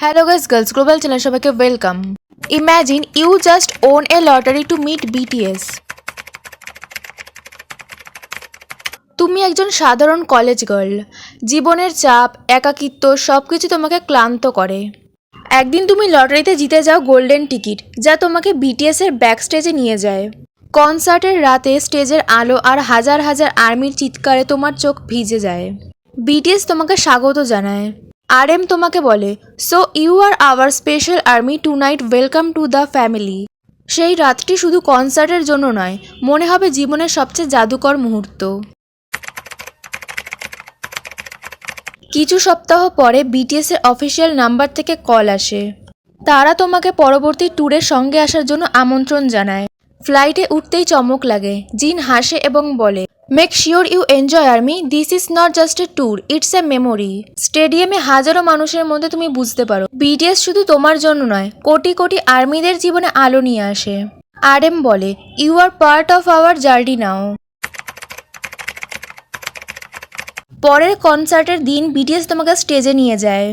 Hello guys, Girls Global channel সবাইকে welcome. Imagine you just own a lottery to meet BTS. তুমি একজন সাধারণ college girl, জীবনের চাপ, একাকিত্ব সবকিছু তোমাকে ক্লান্ত করে। একদিন তুমি লটারিতে জিতে যাও গোল্ডেন টিকিট, যা তোমাকে BTS এর ব্যাক স্টেজে নিয়ে যায়। কনসার্টের রাতে স্টেজের আলো আর হাজার হাজার আর্মির চিৎকারে তোমার চোখ ভিজে যায়। BTS তোমাকে স্বাগত জানায়। RM তোমাকে বলে, so you are our special army tonight, welcome to the family. সেই রাতটি শুধু কনসার্টের জন্য নয়, মনে হবে জীবনের সবচেয়ে জাদুকর মুহূর্ত। কিছু সপ্তাহ পরে BTS এর অফিসিয়াল নাম্বার থেকে কল আসে। তারা তোমাকে পরবর্তী ট্যুরের সঙ্গে আসার জন্য আমন্ত্রণ জানায়। ফ্লাইটে উঠতেই চমক লাগে। জিন হাসে এবং বলে, make sure you enjoy army, this is not just a tour, it's a memory. স্টেডিয়ামে হাজারো মানুষের মধ্যে তুমি বুঝতে পারো BTS শুধু তোমার জন্য নয়, কোটি কোটি আর্মিদের জীবনে আলো নিয়ে আসে। RM বলে, you are part of our journey now. পরের কনসার্টের দিন BTS তোমাকে স্টেজে নিয়ে যায়।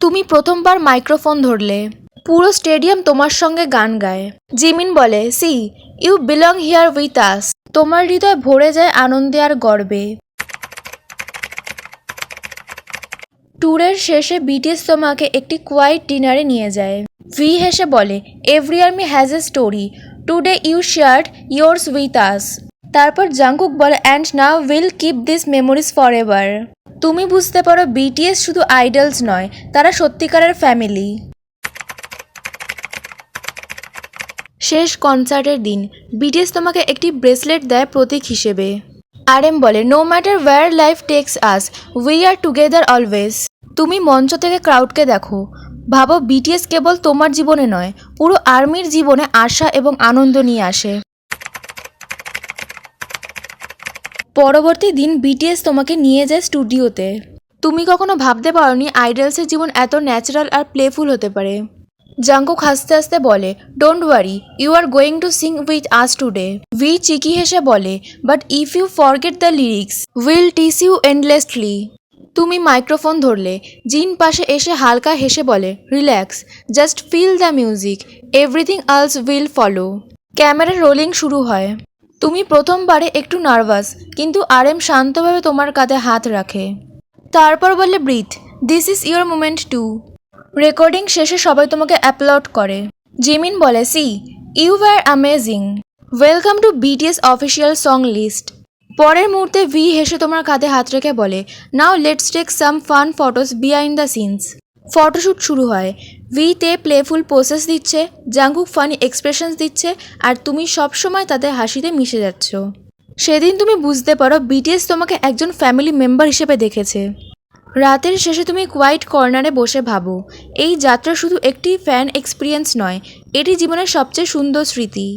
তুমি প্রথমবার মাইক্রোফোন ধরলে। পুরো স্টেডিয়াম তোমার সঙ্গে গান গায়। জিমিন বলে, see you belong here with us. তোমার হৃদয় ভরে যায় আনন্দে আর গর্বে। ট্যুরের শেষে BTS তোমাকে একটি কোয়াইট ডিনারে নিয়ে যায়। ভি হেসে বলে, every army has a story, today you shared yours with us. তারপর জাংকুক বলে, and now will keep this memories forever. তুমি বুঝতে পারো BTS শুধু আইডলস নয়, তারা সত্যিকারের ফ্যামিলি। শেষ কনসার্টের দিন BTS তোমাকে একটি ব্রেসলেট দেয় প্রতীক হিসেবে। RM বলে, no matter where life takes us, we are together always. তুমি মঞ্চ থেকে ক্রাউডকে দেখো, ভাবো BTS কেবল তোমার জীবনে নয়, পুরো আর্মির জীবনে আশা এবং আনন্দ নিয়ে আসে। পরবর্তী দিন BTS তোমাকে নিয়ে যায় স্টুডিওতে। তুমি কখনো ভাবতে পারোনি আইডলসের জীবন এত ন্যাচারাল আর প্লেফুল হতে পারে। জাংকুক হাসতে হাসতে বলে, don't worry, you are going to sing with us today. V cheeky হেসে বলে, but if you forget the lyrics will tease you endlessly. তুমি মাইক্রোফোন ধরলে। জিন পাশে এসে হালকা হেসে বলে, relax, just feel the music, everything else will follow. Camera rolling শুরু হয়। তুমি প্রথমবারে একটু নার্ভাস, কিন্তু RM শান্তভাবে তোমার কাঁধে হাত রাখে। তারপর বলে, breathe, this is your moment too. Recording শেষে সবাই তোমাকে অ্যাপ্লড করে। জিমিন বলে, see you were amazing, welcome to BTS official song list. পরের মুহূর্তে ভি হেসে তোমার কাঁধে হাত রেখে বলে, now let's take some fun photos behind the scenes. Photoshoot শুরু হয়। ভিতে প্লেফুল পোসেস দিচ্ছে, জাংকুক ফানি এক্সপ্রেশনস দিচ্ছে, আর তুমি সবসময় তাদের হাসিতে মিশে যাচ্ছ। সেদিন তুমি বুঝতে পারো BTS তোমাকে একজন ফ্যামিলি মেম্বার হিসেবে দেখেছে। রাতের শেষে তুমি কোয়াইট কর্নারে বসে ভাবো, এই যাত্রা শুধু একটি ফ্যান এক্সপিরিয়েন্স নয়, এটি জীবনের সবচেয়ে সুন্দর স্মৃতি।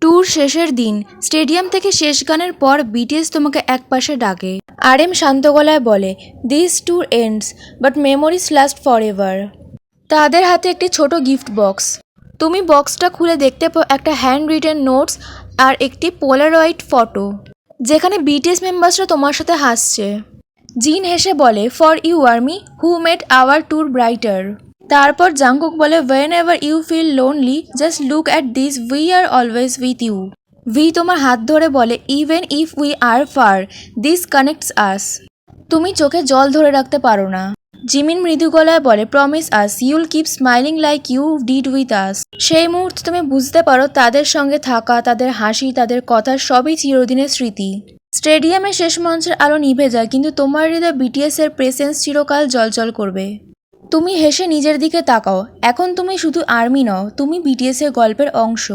ট্যুর শেষের দিন স্টেডিয়াম থেকে শেষ গানের পর BTS তোমাকে একপাশে ডাকে। RM শান্ত গলায় বলে, this tour ends but memories last for ever. তাদের হাতে একটি ছোট গিফট বক্স। তুমি বক্সটা খুলে দেখতে পাও একটা হ্যান্ড রিটেন নোটস আর একটি পোলারয়েড ফটো, যেখানে BTS মেম্বার্সরা তোমার সাথে হাসছে। জিন হেসে বলে, for you army, who made our tour brighter. তারপর জাংকুক বলে, whenever you feel lonely, just look at this, we are always with you. V তোমার হাত ধরে বলে, even if we are far, this connects us. তুমি চোখে জল ধরে রাখতে পারো না। জিমিন মৃদু গলায় বলে, promise us you'll keep smiling like you did with us. সেই মুহূর্তে তুমি বুঝতে পারো তাদের সঙ্গে থাকা, তাদের হাসি, তাদের কথা সবই চিরদিনের স্মৃতি। স্টেডিয়ামে শেষ মঞ্চের আলো নিভে যায়, কিন্তু তোমার হৃদয় BTS এর প্রেসেন্স চিরকাল জলজল করবে। তুমি হেসে নিজের দিকে তাকাও, এখন তুমি শুধু আর্মি নও, তুমি BTS এর গল্পের অংশ।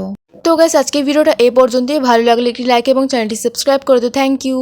তো গাইস, আজকে ভিডিওটা এ পর্যন্তই। ভালো লাগলে একটি লাইক এবং চ্যানেলটি সাবস্ক্রাইব করে দিও। Thank you.